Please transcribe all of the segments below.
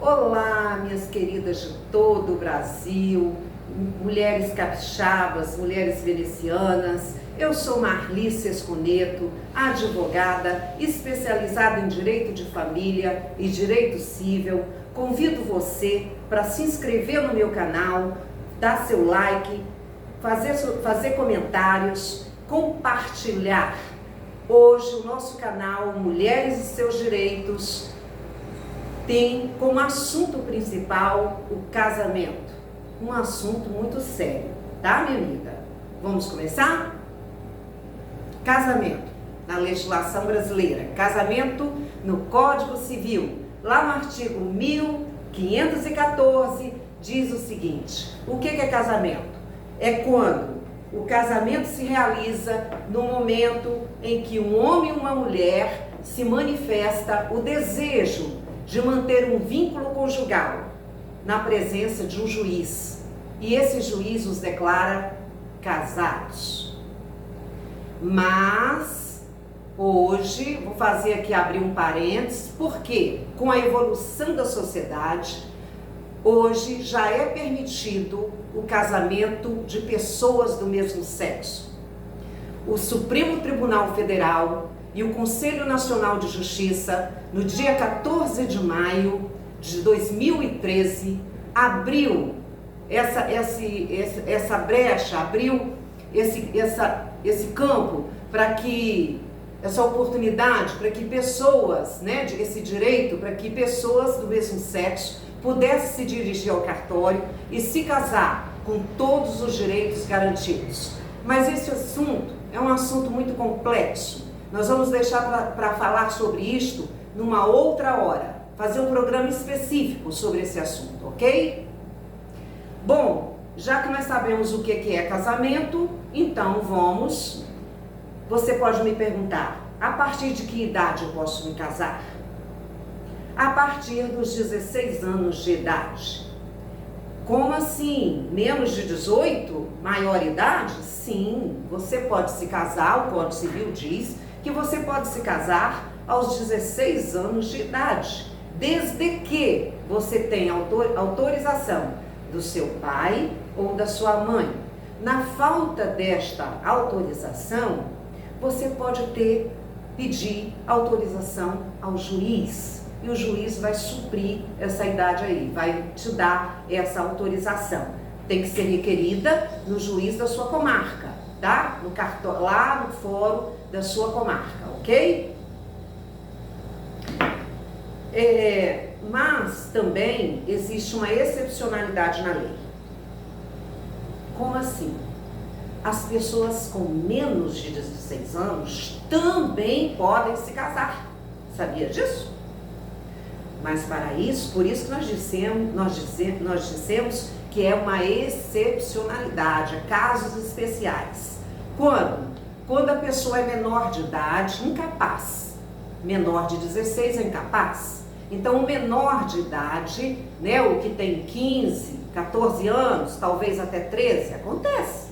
Olá, minhas queridas de todo o Brasil, mulheres capixabas, mulheres venecianas. Eu sou Marli Sesconeto, advogada especializada em direito de família e direito civil. Convido você para se inscrever no meu canal, dar seu like, fazer comentários, compartilhar. Hoje o nosso canal Mulheres e Seus Direitos tem como assunto principal o casamento. Um assunto muito sério, tá, minha amiga? Vamos começar? Casamento na legislação brasileira, casamento no Código Civil, lá no artigo 1514, diz o seguinte: o que é casamento? É quando o casamento se realiza no momento em que um homem e uma mulher se manifesta o desejo de manter um vínculo conjugal na presença de um juiz, e esse juiz os declara casados. Mas hoje vou fazer aqui abrir um parênteses, porque com a evolução da sociedade, hoje já é permitido o casamento de pessoas do mesmo sexo. O Supremo Tribunal Federal e o Conselho Nacional de Justiça, no dia 14 de maio de 2013, abriu essa brecha, abriu esse campo para que, essa oportunidade para que pessoas, esse direito para que pessoas do mesmo sexo pudessem se dirigir ao cartório e se casar com todos os direitos garantidos. Mas esse assunto é um assunto muito complexo. Nós vamos deixar para falar sobre isto numa outra hora, fazer um programa específico sobre esse assunto, ok? Bom, já que nós sabemos o que é casamento, então você pode me perguntar, a partir de que idade eu posso me casar? A partir dos 16 anos de idade. Como assim? Menos de 18? Maior idade? Sim, você pode se casar, o Código Civil diz que você pode se casar aos 16 anos de idade, desde que você tenha autorização do seu pai ou da sua mãe. Na falta desta autorização, você pode pedir autorização ao juiz, e o juiz vai suprir essa idade aí, vai te dar essa autorização. Tem que ser requerida no juiz da sua comarca, tá? No cartório, lá no fórum da sua comarca, ok? Mas também existe uma excepcionalidade na lei. Como assim? As pessoas com menos de 16 anos também podem se casar. Sabia disso? Mas para isso, por isso que nós dissemos que é uma excepcionalidade, casos especiais. Quando a pessoa é menor de idade, incapaz. Menor de 16 é incapaz. Então, o menor de idade, o que tem 15, 14 anos, talvez até 13, acontece.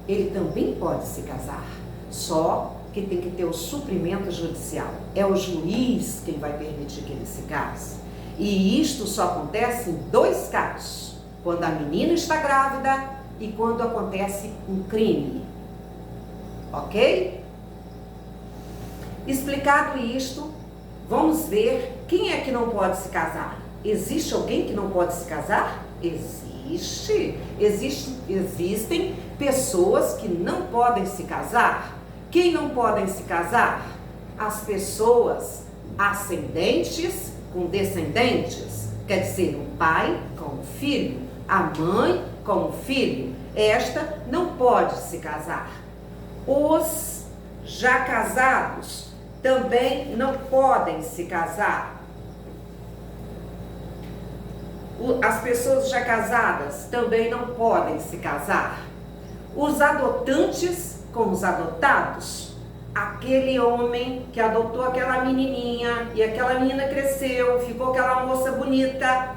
Ele também pode se casar, só que tem que ter o suprimento judicial. É o juiz quem vai permitir que ele se case. E isto só acontece em dois casos: quando a menina está grávida e quando acontece um crime. Ok? Explicado isto, vamos ver quem é que não pode se casar. Existe alguém que não pode se casar? Existem pessoas que não podem se casar. Quem não podem se casar? As pessoas ascendentes com descendentes, quer dizer, o pai com o filho, a mãe com o filho. Esta não pode se casar. Os já casados também não podem se casar. As pessoas já casadas também não podem se casar. Os adotantes com os adotados. Aquele homem que adotou aquela menininha e aquela menina cresceu, ficou aquela moça bonita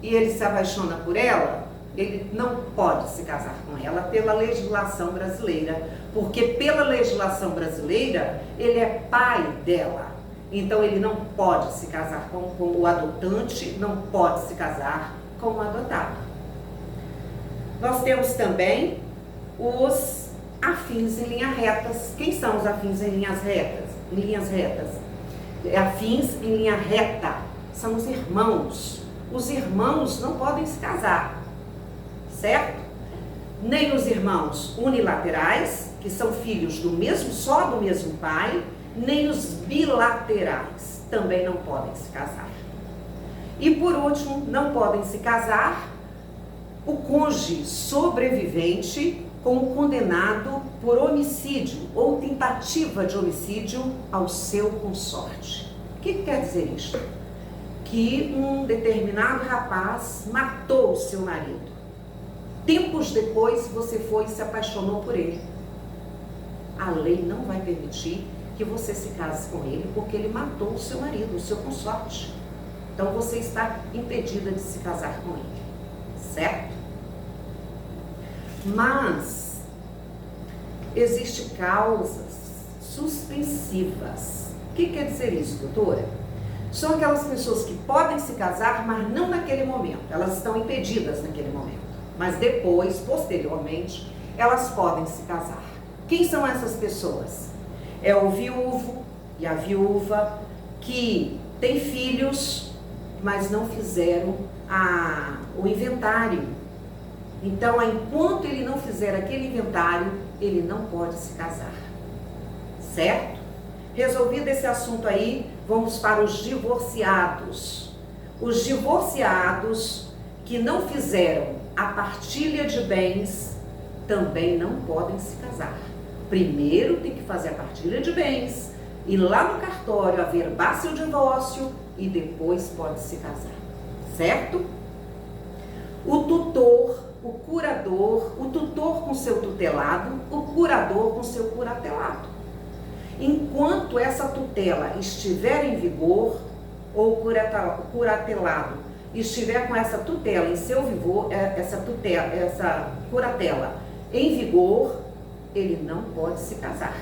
e ele se apaixona por ela, ele não pode se casar com ela pela legislação brasileira, porque pela legislação brasileira ele é pai dela. Então ele não pode se casar com o adotante, não pode se casar com o adotado. Nós temos também os afins em linha retas. Quem são os afins em linhas retas? Afins em linha reta são os irmãos. Os irmãos não podem se casar, certo? Nem os irmãos unilaterais, que são filhos só do mesmo pai, nem os bilaterais também não podem se casar. E por último, não podem se casar o cônjuge sobrevivente com o condenado por homicídio ou tentativa de homicídio ao seu consorte. O que quer dizer isso? Que um determinado rapaz matou o seu marido. Tempos depois você foi e se apaixonou por ele. A lei não vai permitir que você se case com ele porque ele matou o seu marido, o seu consorte. Então você está impedida de se casar com ele, certo? Mas existem causas suspensivas. O que quer dizer isso, doutora? São aquelas pessoas que podem se casar, mas não naquele momento. Elas estão impedidas naquele momento. Mas depois, posteriormente, elas podem se casar. Quem são essas pessoas? É o viúvo e a viúva que têm filhos, mas não fizeram o inventário. Então, enquanto ele não fizer aquele inventário, ele não pode se casar. Certo? Resolvido esse assunto aí, vamos para os divorciados. Os divorciados que não fizeram a partilha de bens também não podem se casar. Primeiro tem que fazer a partilha de bens, ir lá no cartório averbar seu divórcio e depois pode se casar. Certo? O tutor, o curador, o tutor com seu tutelado, o curador com seu curatelado. Enquanto essa tutela estiver em vigor, ou o curatelado estiver com essa tutela em seu vigor, essa curatela em vigor, ele não pode se casar.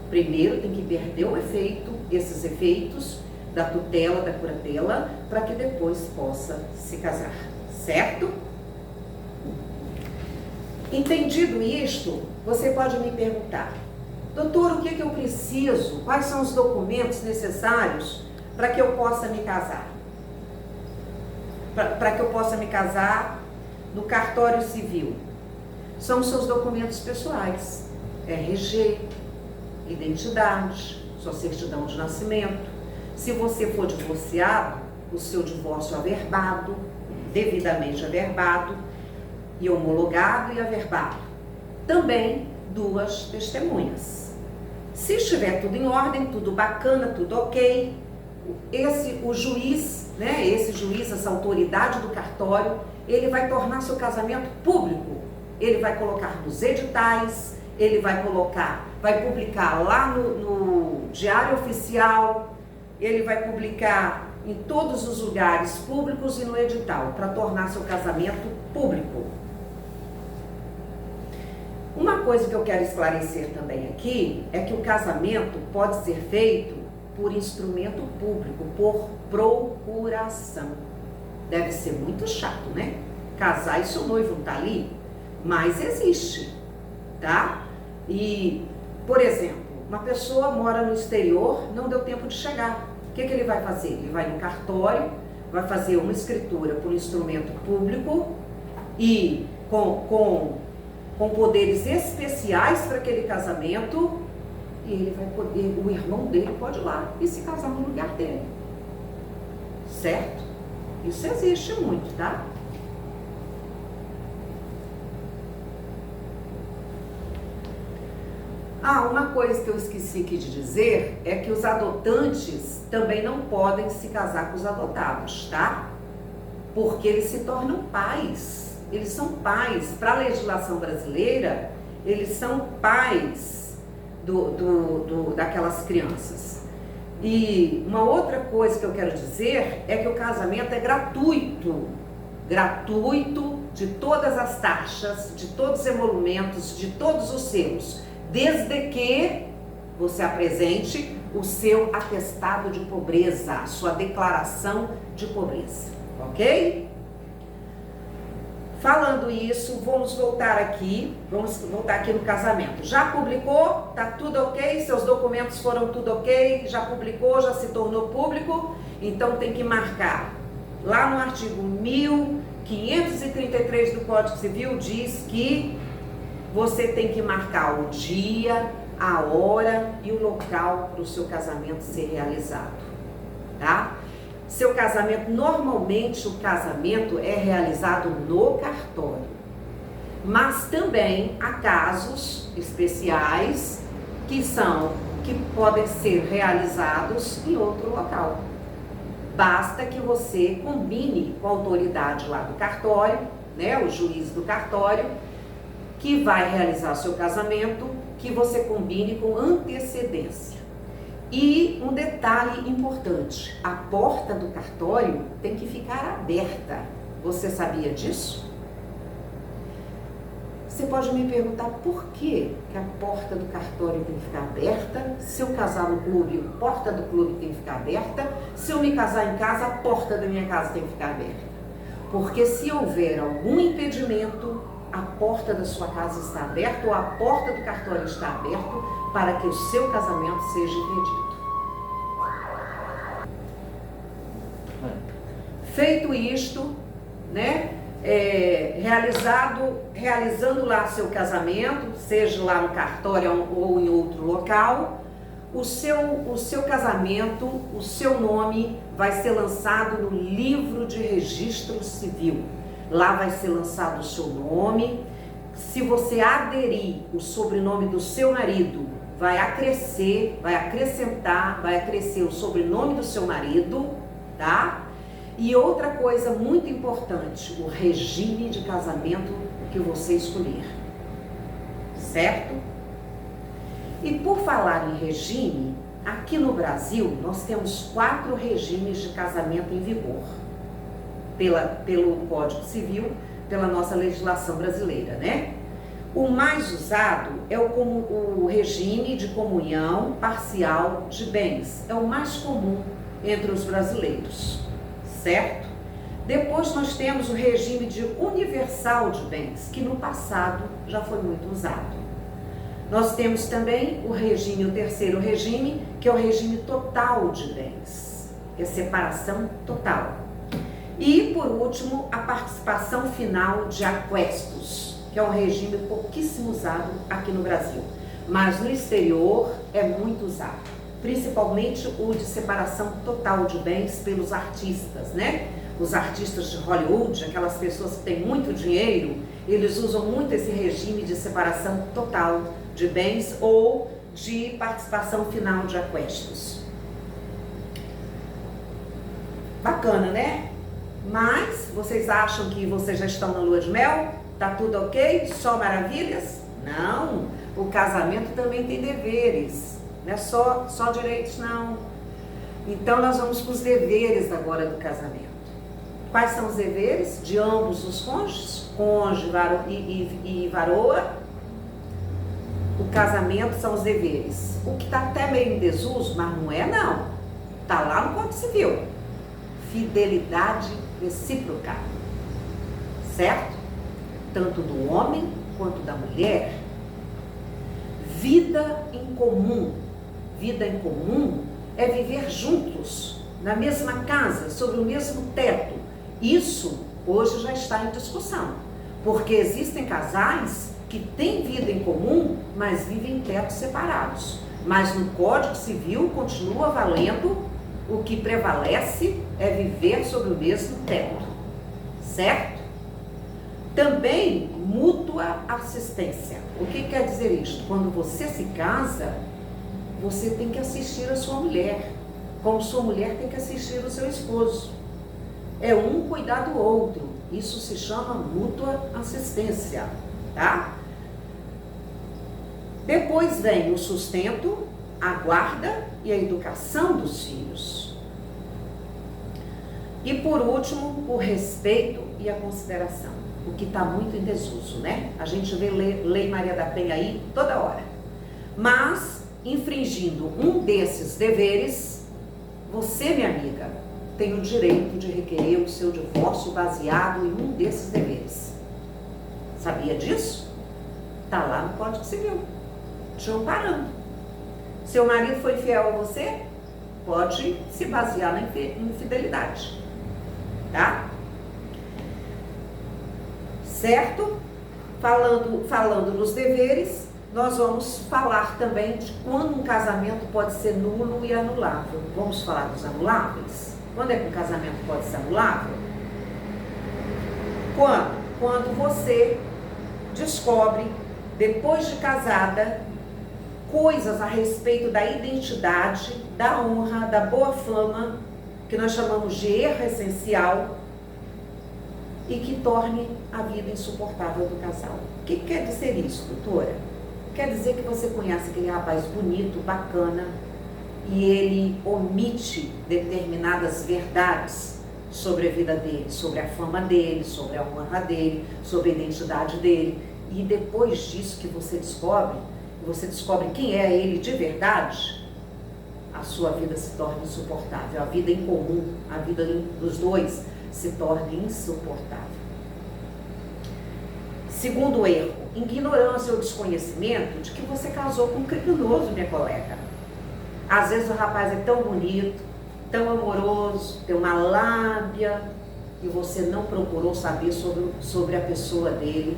Primeiro tem que perder esses efeitos da tutela, da curatela, para que depois possa se casar, certo? Entendido isto, você pode me perguntar: doutor, o que eu preciso? Quais são os documentos necessários para que eu possa me casar? Para que eu possa me casar no cartório civil? São os seus documentos pessoais: RG, identidade, sua certidão de nascimento. Se você for divorciado, o seu divórcio averbado, devidamente averbado, e homologado e averbado. Também 2 testemunhas. Se estiver tudo em ordem, tudo bacana, tudo ok, o juiz, esse juiz, essa autoridade do cartório, ele vai tornar seu casamento público. Ele vai colocar nos editais, ele vai publicar lá no Diário Oficial, ele vai publicar em todos os lugares públicos e no edital, para tornar seu casamento público. Uma coisa que eu quero esclarecer também aqui é que o casamento pode ser feito por instrumento público, por procuração. Deve ser muito chato, né? Casar e seu noivo não está ali, mas existe, tá? E, por exemplo, uma pessoa mora no exterior, não deu tempo de chegar. O que ele vai fazer? Ele vai no cartório, vai fazer uma escritura por instrumento público e com poderes especiais para aquele casamento, e ele vai poder, o irmão dele pode ir lá e se casar no lugar dele. Certo? Isso existe muito, tá? Uma coisa que eu esqueci aqui de dizer é que os adotantes também não podem se casar com os adotados, tá? Porque eles se tornam pais. Eles são pais. Para a legislação brasileira, eles são pais daquelas crianças. E uma outra coisa que eu quero dizer é que o casamento é gratuito. Gratuito de todas as taxas, de todos os emolumentos, de todos os selos. Desde que você apresente o seu atestado de pobreza, a sua declaração de pobreza, ok? Falando isso, vamos voltar aqui no casamento. Já publicou? Tá tudo ok? Seus documentos foram tudo ok? Já publicou? Já se tornou público? Então tem que marcar. Lá no artigo 1533 do Código Civil diz que você tem que marcar o dia, a hora e o local para o seu casamento ser realizado, tá? Seu casamento, normalmente o casamento é realizado no cartório, mas também há casos especiais que podem ser realizados em outro local. Basta que você combine com a autoridade lá do cartório, né, o juiz do cartório, que vai realizar seu casamento, que você combine com antecedência. E um detalhe importante, a porta do cartório tem que ficar aberta. Você sabia disso? Você pode me perguntar por que a porta do cartório tem que ficar aberta? Se eu casar no clube, a porta do clube tem que ficar aberta. Se eu me casar em casa, a porta da minha casa tem que ficar aberta. Porque se houver algum impedimento, a porta da sua casa está aberta ou a porta do cartório está aberta para que o seu casamento seja impedido. Feito isto, né, realizando lá seu casamento, seja lá no cartório ou em outro local, o seu casamento, o seu nome vai ser lançado no livro de registro civil. Lá vai ser lançado o seu nome. Se você aderir o sobrenome do seu marido, vai acrescer o sobrenome do seu marido, tá? E outra coisa muito importante, o regime de casamento que você escolher, certo? E por falar em regime, aqui no Brasil nós temos 4 regimes de casamento em vigor, pelo Código Civil, pela nossa legislação brasileira, né? O mais usado é o regime de comunhão parcial de bens, é o mais comum entre os brasileiros, certo? Depois nós temos o regime de universal de bens, que no passado já foi muito usado. Nós temos também o terceiro regime, que é o regime total de bens, que é separação total. E, por último, a participação final de aquestos, que é um regime pouquíssimo usado aqui no Brasil, mas no exterior é muito usado, principalmente o de separação total de bens pelos artistas, né? Os artistas de Hollywood, aquelas pessoas que têm muito dinheiro, eles usam muito esse regime de separação total de bens ou de participação final de aquestos. Bacana, né? Mas vocês acham que vocês já estão na lua de mel? Tá tudo ok? Só maravilhas? Não, o casamento também tem deveres, não é só direitos não. Então nós vamos para os deveres agora do casamento. Quais são os deveres de ambos os cônjuges? Cônjuge e varoa. O casamento são os deveres. O que está até meio em desuso, mas não é não. Está lá no Código Civil. Fidelidade recíproca, certo? Tanto do homem quanto da mulher. Vida em comum. Vida em comum é viver juntos, na mesma casa, sob o mesmo teto. Isso hoje já está em discussão, porque existem casais que têm vida em comum, mas vivem em tetos separados. Mas no Código Civil continua valendo, o que prevalece é viver sob o mesmo teto, certo? Também mútua assistência. O que quer dizer isso? Quando você se casa, você tem que assistir a sua mulher, como sua mulher tem que assistir o seu esposo. É um cuidar do outro. Isso se chama mútua assistência, tá? Depois vem o sustento, a guarda e a educação dos filhos. E por último, o respeito e a consideração, o que está muito em desuso, né? A gente vê Lei Maria da Penha aí toda hora. Mas infringindo um desses deveres, você, minha amiga, tem o direito de requerer o seu divórcio baseado em um desses deveres. Sabia disso? Está lá no Código Civil, te amparando. Seu marido foi infiel a você? Pode se basear na infidelidade, tá? Certo? Falando nos deveres, nós vamos falar também de quando um casamento pode ser nulo e anulável. Vamos falar dos anuláveis? Quando é que um casamento pode ser anulável? Quando você descobre, depois de casada, coisas a respeito da identidade, da honra, da boa fama, que nós chamamos de erro essencial, e que torne a vida insuportável do casal. O que quer dizer isso, doutora? Quer dizer que você conhece aquele rapaz bonito, bacana, e ele omite determinadas verdades sobre a vida dele, sobre a fama dele, sobre a honra dele, sobre a identidade dele. E depois disso que você descobre quem é ele de verdade, a sua vida se torna insuportável. A vida em comum, a vida dos dois se torna insuportável. Segundo erro, ignorância ou desconhecimento de que você casou com um criminoso, minha colega. Às vezes o rapaz é tão bonito, tão amoroso, tem uma lábia, e você não procurou saber sobre a pessoa dele,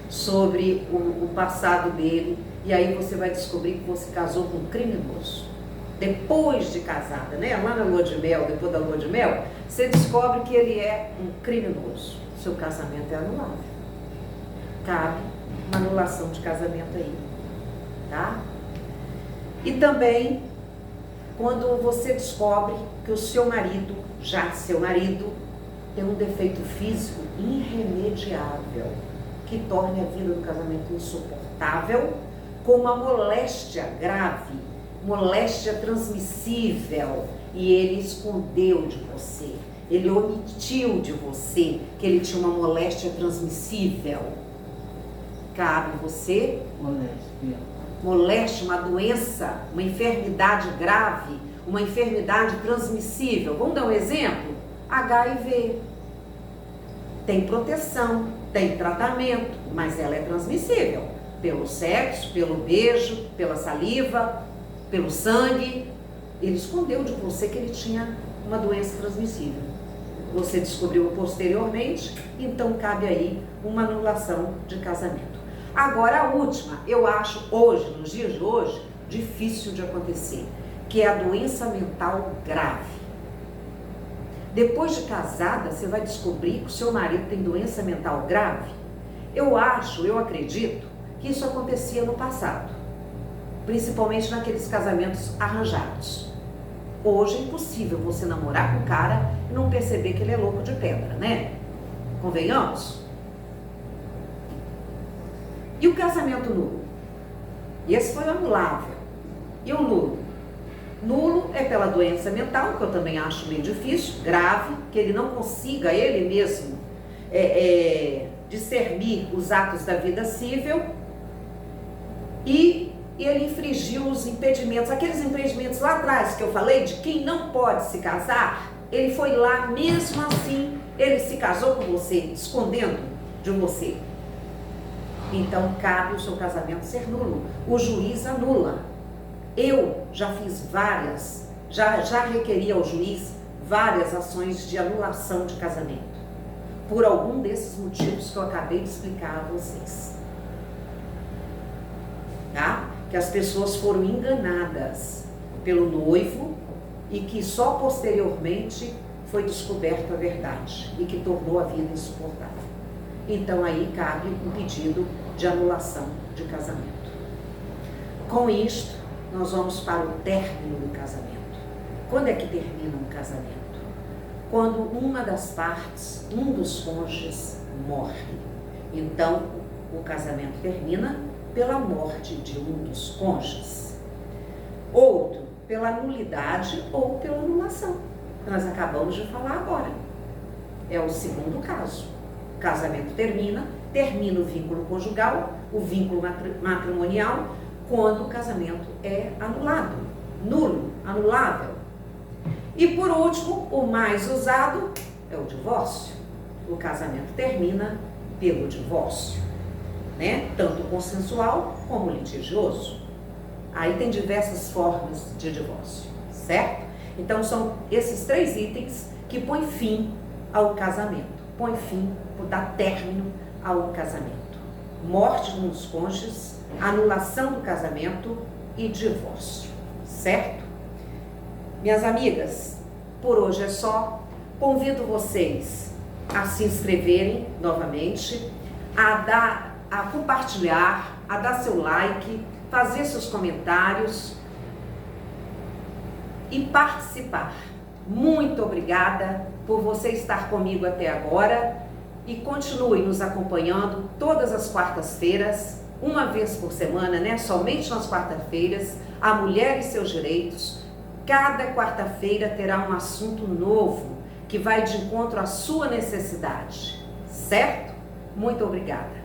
sobre o passado dele, e aí você vai descobrir que você casou com um criminoso. Depois de casada, né? Lá na lua de mel, depois da lua de mel, você descobre que ele é um criminoso. Seu casamento é anulável. Cabe uma anulação de casamento aí, tá? E também quando você descobre que o seu marido, tem um defeito físico irremediável, que torne a vida do casamento insuportável, com uma moléstia grave, moléstia transmissível, e ele escondeu de você, ele omitiu de você que ele tinha uma moléstia transmissível. Cabe você, moléstia, uma doença, uma enfermidade grave, uma enfermidade transmissível. Vamos dar um exemplo? HIV. Tem proteção, tem tratamento, mas ela é transmissível. Pelo sexo, pelo beijo, pela saliva, pelo sangue. Ele escondeu de você que ele tinha uma doença transmissível. Você descobriu posteriormente, então cabe aí uma anulação de casamento. Agora a última, eu acho hoje, nos dias de hoje, difícil de acontecer, que é a doença mental grave. Depois de casada, você vai descobrir que o seu marido tem doença mental grave. Eu acredito que isso acontecia no passado, principalmente naqueles casamentos arranjados. Hoje é impossível você namorar com um cara e não perceber que ele é louco de pedra, né? Convenhamos? E o casamento nulo? Esse foi o anulável. E o nulo? Nulo é pela doença mental, que eu também acho meio difícil, grave, que ele não consiga ele mesmo discernir os atos da vida civil, e ele infringiu os impedimentos, aqueles impedimentos lá atrás que eu falei, de quem não pode se casar, ele foi lá, mesmo assim, ele se casou com você, escondendo de você. Então, cabe o seu casamento ser nulo. O juiz anula. Eu já fiz já requeri ao juiz várias ações de anulação de casamento, por algum desses motivos que eu acabei de explicar a vocês. Tá? Que as pessoas foram enganadas pelo noivo e que só posteriormente foi descoberta a verdade e que tornou a vida insuportável. Então aí cabe um pedido de anulação de casamento. Com isto, nós vamos para o término do casamento. Quando é que termina um casamento? Quando uma das partes, um dos cônjuges, morre. Então, o casamento termina pela morte de um dos cônjuges. Outro, pela nulidade ou pela anulação. Nós acabamos de falar agora. É o segundo caso. O casamento termina o vínculo conjugal, o vínculo matrimonial, quando o casamento é anulado, nulo, anulável. E por último, o mais usado é o divórcio. O casamento termina pelo divórcio, né? Tanto consensual como litigioso. Aí tem diversas formas de divórcio, certo? Então são esses 3 itens que põem fim ao casamento, põem fim, dá término ao casamento. Morte de um dos cônjuges, anulação do casamento e divórcio, certo? Minhas amigas, por hoje é só. Convido vocês a se inscreverem novamente, a compartilhar, a dar seu like, fazer seus comentários e participar. Muito obrigada por você estar comigo até agora e continue nos acompanhando todas as quartas-feiras, uma vez por semana, né? Somente nas quartas-feiras, a Mulher e Seus Direitos. Cada quarta-feira terá um assunto novo que vai de encontro à sua necessidade, certo? Muito obrigada.